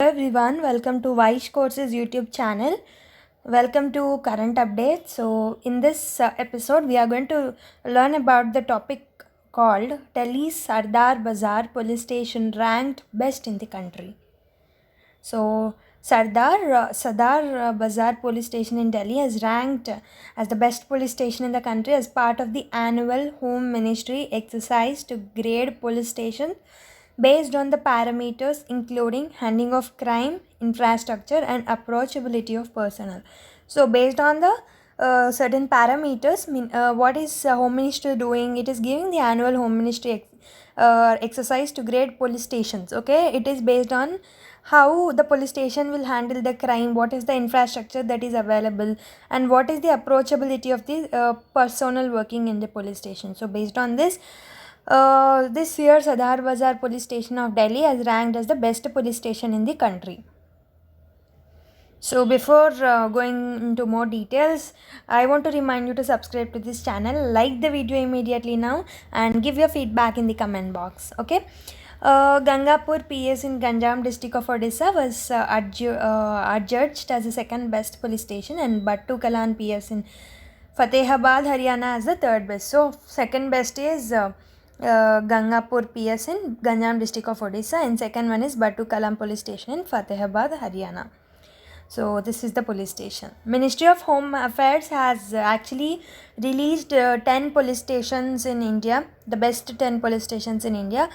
Hello everyone, welcome to Vaish Courses YouTube channel. Welcome to current updates. So in this episode we are going to learn about the topic called Delhi's Sardar Bazar police station ranked best in the country. So Sadar Bazar police station in Delhi is ranked as the best police station in the country as part of the annual Home Ministry exercise to grade police stations based on the parameters including handling of crime, infrastructure and approachability of personnel. So based on the certain parameters, what is Home Ministry doing? It is giving the annual Home Ministry exercise to grade police stations. Okay, it is based on how the police station will handle the crime, what is the infrastructure that is available, and what is the approachability of the personnel working in the police station. So based on this, this year Sadar Bazar police station of Delhi has ranked as the best police station in the country. So before going into more details, I want to remind you to subscribe to this channel, like the video immediately now and give your feedback in the comment box. Okay. Gangapur PS in Ganjam district of Odisha was adjudged as the second best police station, and Battu Kalan PS in Fatehabad, Haryana as the third best. So second best is Gangapur PS in Ganjam district of Odisha, and second one is Battu Kalam police station in Fatehabad, Haryana. So this is the police station. Ministry of Home Affairs has actually released 10 police stations in India, the best 10 police stations in India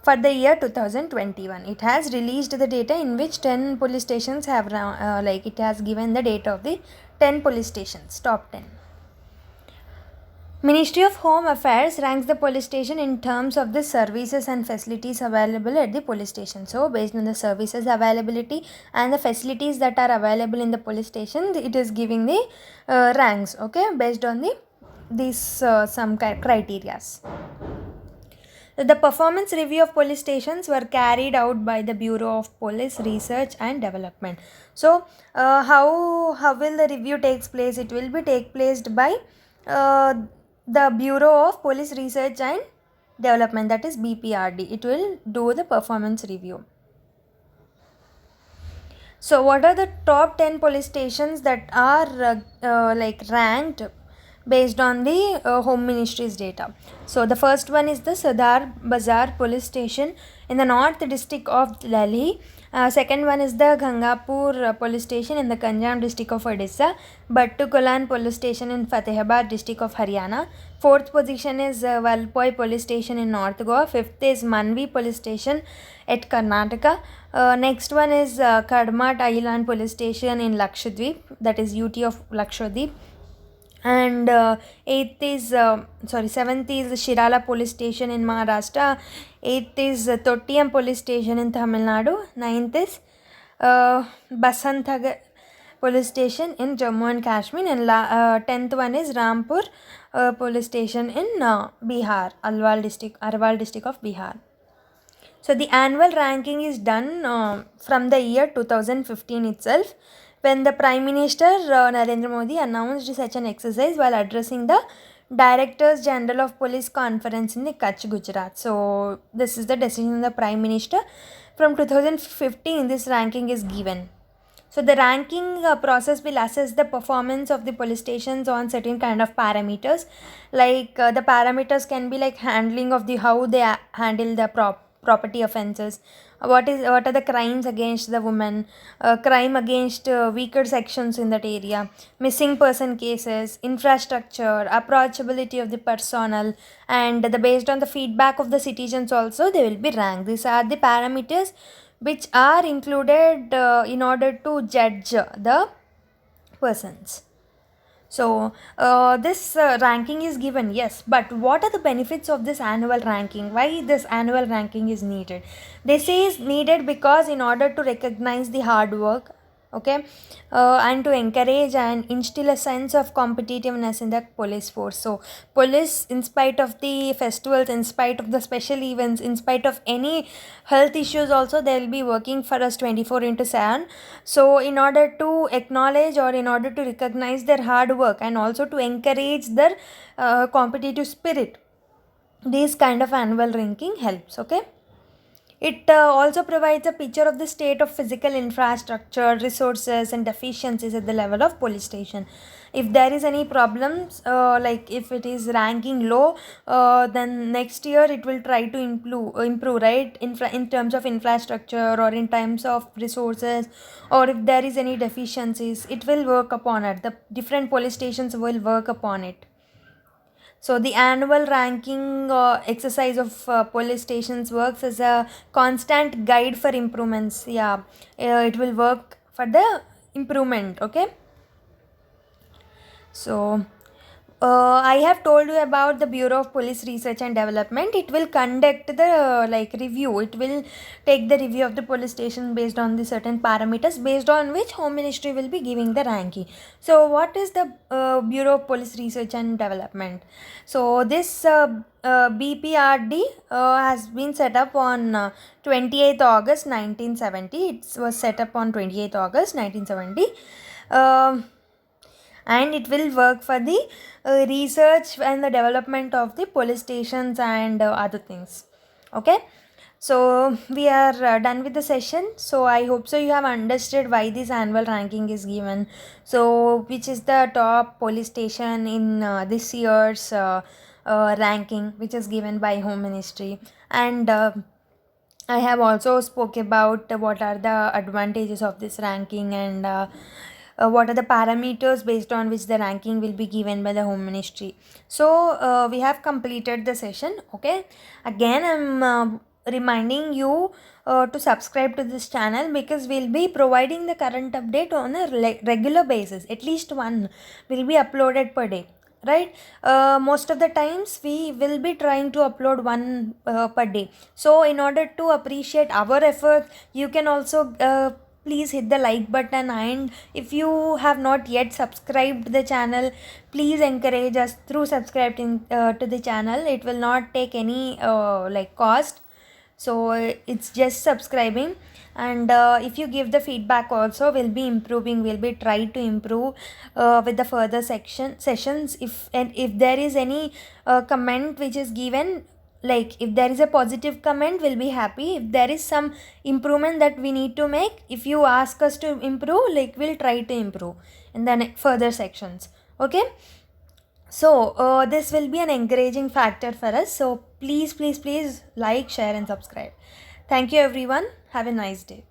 for the year 2021. It has released the data in which 10 police stations have it has given the data of the 10 police stations, top 10. Ministry of Home Affairs ranks the police station in terms of the services and facilities available at the police station. So based on the services availability and the facilities that are available in the police station, it is giving the ranks, okay, based on these some criterias. The performance review of police stations were carried out by the Bureau of Police Research and Development. So how will the review takes place? It will be take place by the Bureau of Police Research and Development, that is BPRD. It will do the performance review. So what are the top 10 police stations that are ranked based on the Home Ministry's data? So the first one is the Sadar Bazar police station in the North District of Delhi. Second one is the Gangapur police station in the Ganjam district of Odisha. Battu Kolan police station in Fatehabad district of Haryana. Fourth position is Valpoi police station in North Goa. Fifth is Manvi police station at Karnataka. Next one is Kadmat Island police station in Lakshadweep, that is UT of Lakshadweep. And seventh is Shirala police station in Maharashtra. Eighth is Tottiyam police station in Tamil Nadu. Ninth is Basanthagar police station in Jammu and Kashmir, and 10th one is Rampur police station in Bihar, Arwal district of Bihar. So the annual ranking is done from the year 2015 itself, when the Prime Minister Narendra Modi announced such an exercise while addressing the Directors General of Police Conference in the Kutch, Gujarat. So this is the decision of the Prime Minister. From 2015 this ranking is given. So the ranking process will assess the performance of the police stations on certain kind of parameters. Like the parameters can be like handling of the how they handle the property offences, what are the crimes against the women, crime against weaker sections in that area, missing person cases, infrastructure, approachability of the personnel, and based on the feedback of the citizens also they will be ranked. These are the parameters which are included in order to judge the persons. So this ranking is given, yes, but what are the benefits of this annual ranking? Why this annual ranking is needed? They say is needed because in order to recognize the hard work, okay, and to encourage and instill a sense of competitiveness in the police force. So police, in spite of the festivals, in spite of the special events, in spite of any health issues also, they will be working for us 24/7. So in order to acknowledge or in order to recognize their hard work and also to encourage their competitive spirit, this kind of annual ranking helps, okay. It also provides a picture of the state of physical infrastructure, resources, and deficiencies at the level of police station. If there is any problems, like if it is ranking low, then next year it will try to improve, right? In terms of infrastructure or in terms of resources, or if there is any deficiencies, it will work upon it. The different police stations will work upon it. So the annual ranking exercise of police stations works as a constant guide for improvements. Yeah, it will work for the improvement. Okay. So I have told you about the Bureau of Police Research and Development. It will conduct the review. It will take the review of the police station based on the certain parameters based on which Home Ministry will be giving the ranking. So what is the Bureau of Police Research and Development? So this BPRD has been set up on 28th August 1970. It was set up on 28th August 1970. And it will work for the research and the development of the police stations and other things. Okay, so we are done with the session. So I hope so you have understood why this annual ranking is given, so which is the top police station in this year's ranking, which is given by Home Ministry. And I have also spoke about what are the advantages of this ranking, and what are the parameters based on which the ranking will be given by the Home Ministry. So we have completed the session. Okay, again I'm reminding you to subscribe to this channel, because we'll be providing the current update on a regular basis. At least one will be uploaded per day, right? Most of the times we will be trying to upload one per day. So in order to appreciate our effort, you can also please hit the like button, and if you have not yet subscribed the channel, please encourage us through subscribing to the channel. It will not take any cost, so it's just subscribing. And if you give the feedback also, we'll be improving, we'll be try to improve with the further sessions. If there is any comment which is given, like if there is a positive comment, we'll be happy. If there is some improvement that we need to make, if you ask us to improve, like we'll try to improve in the further sections. Okay, so this will be an encouraging factor for us. So please like, share and subscribe. Thank you everyone. Have a nice day.